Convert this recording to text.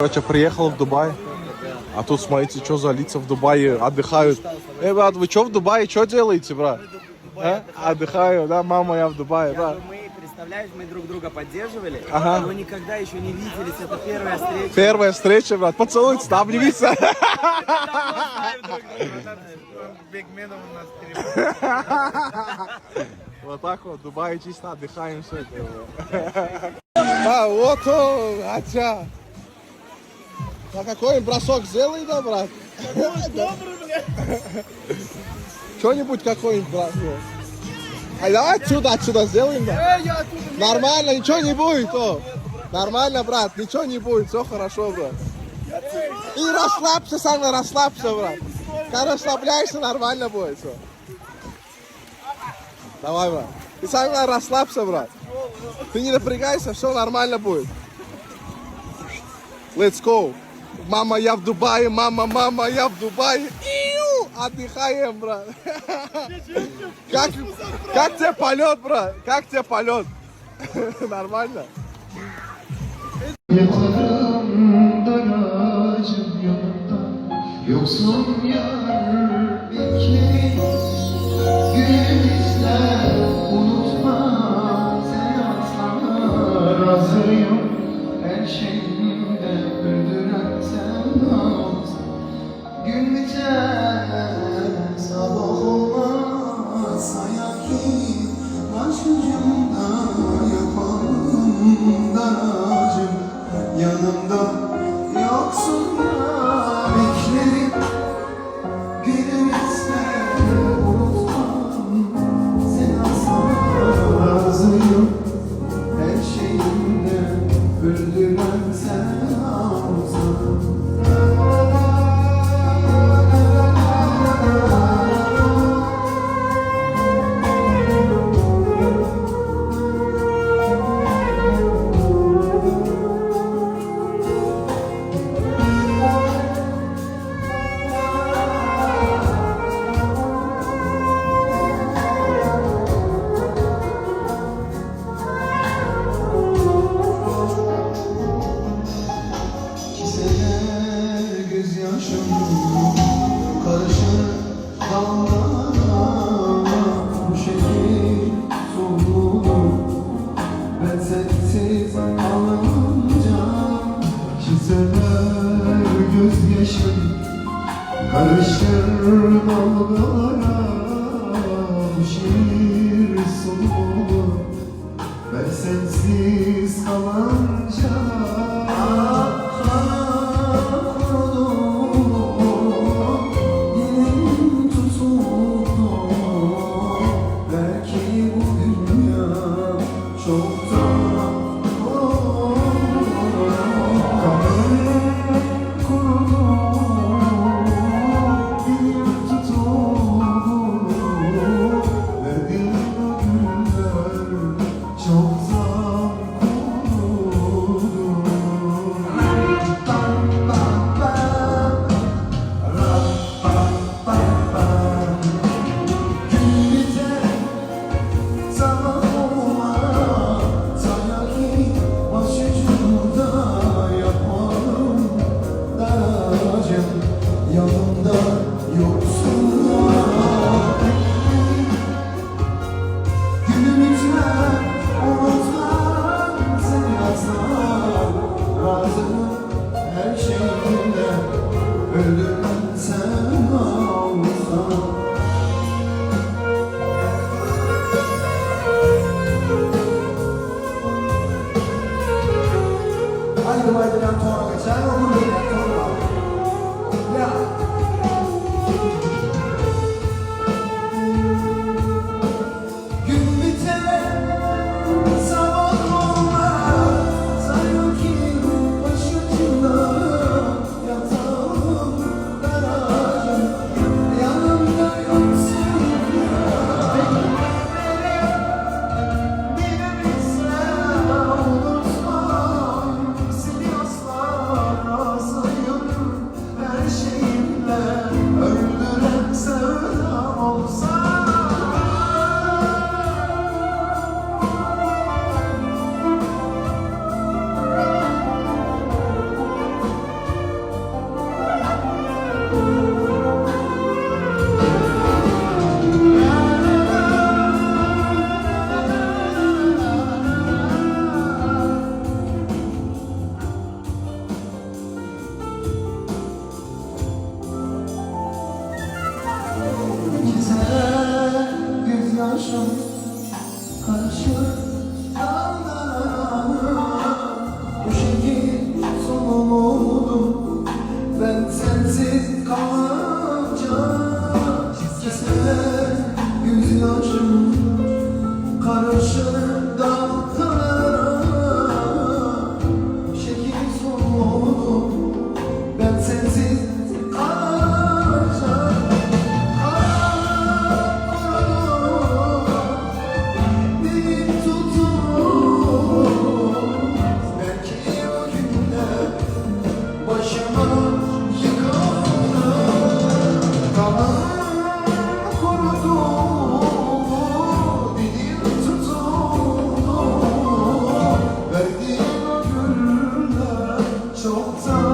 Короче, приехал в Дубай, а тут, смотрите, что за лица в Дубае отдыхают. Брат, вы что в Дубае, что делаете, брат? Отдыхаю, да, мама, я в Дубае, да. Мы, представляешь, мы друг друга поддерживали, Ага. но никогда еще не виделись, это первая встреча. Первая встреча, брат, поцелуйтесь, да, обнимите. Вот так вот, в Дубае чисто отдыхаем, все это. А, вот он, атя. А какой он бросок сделай, да, брат? Что-нибудь какой-нибудь, брат. А давай отсюда сделаем, да? Нормально, ничего не будет, то. Нормально, брат, ничего не будет, все хорошо, брат. И расслабься, Саня, расслабься, брат. Когда расслабляешься, нормально будет, все. Давай, брат. Ты, Саня, расслабься, брат. Ты не напрягайся, все нормально будет. Let's go. Мама, я в Дубае, мама, я в Дубае. Иу, отдыхаем, брат. Как тебе полет, брат? Как тебе полет? Нормально? Yatarım daracım yanımda, yoksun yar bekleriz. Günümüzler unutma, sen asla razıyım. Her şeyimde öldüren sen olsun. Gün biter, sabah olmaz, hayatım başucumda yapalım daracım. Yanımda yoksun ya beklerim. Günümüzde unutmam, sen asla razıyım. Her şeyimde öldüren sen olsan. Çizeler gözyaşım karışır dallara. Bu şehir soluğu ben sensiz kalınca. Çizeler gözyaşım karışır dalgalara. Bu şehir soluğu ben sensiz kalınca. Yanımda yoksun günümüzler unutmam seni asla razıyım her şeyimde öldüren sen olsan. Haydi baydıran sonra geçer olur mu? Gün biter, sabah olmaz, sanki başucumda yatağım daracım. Yanımda yoksun ya, bir bilsem unutmam, seni asla razı çoktan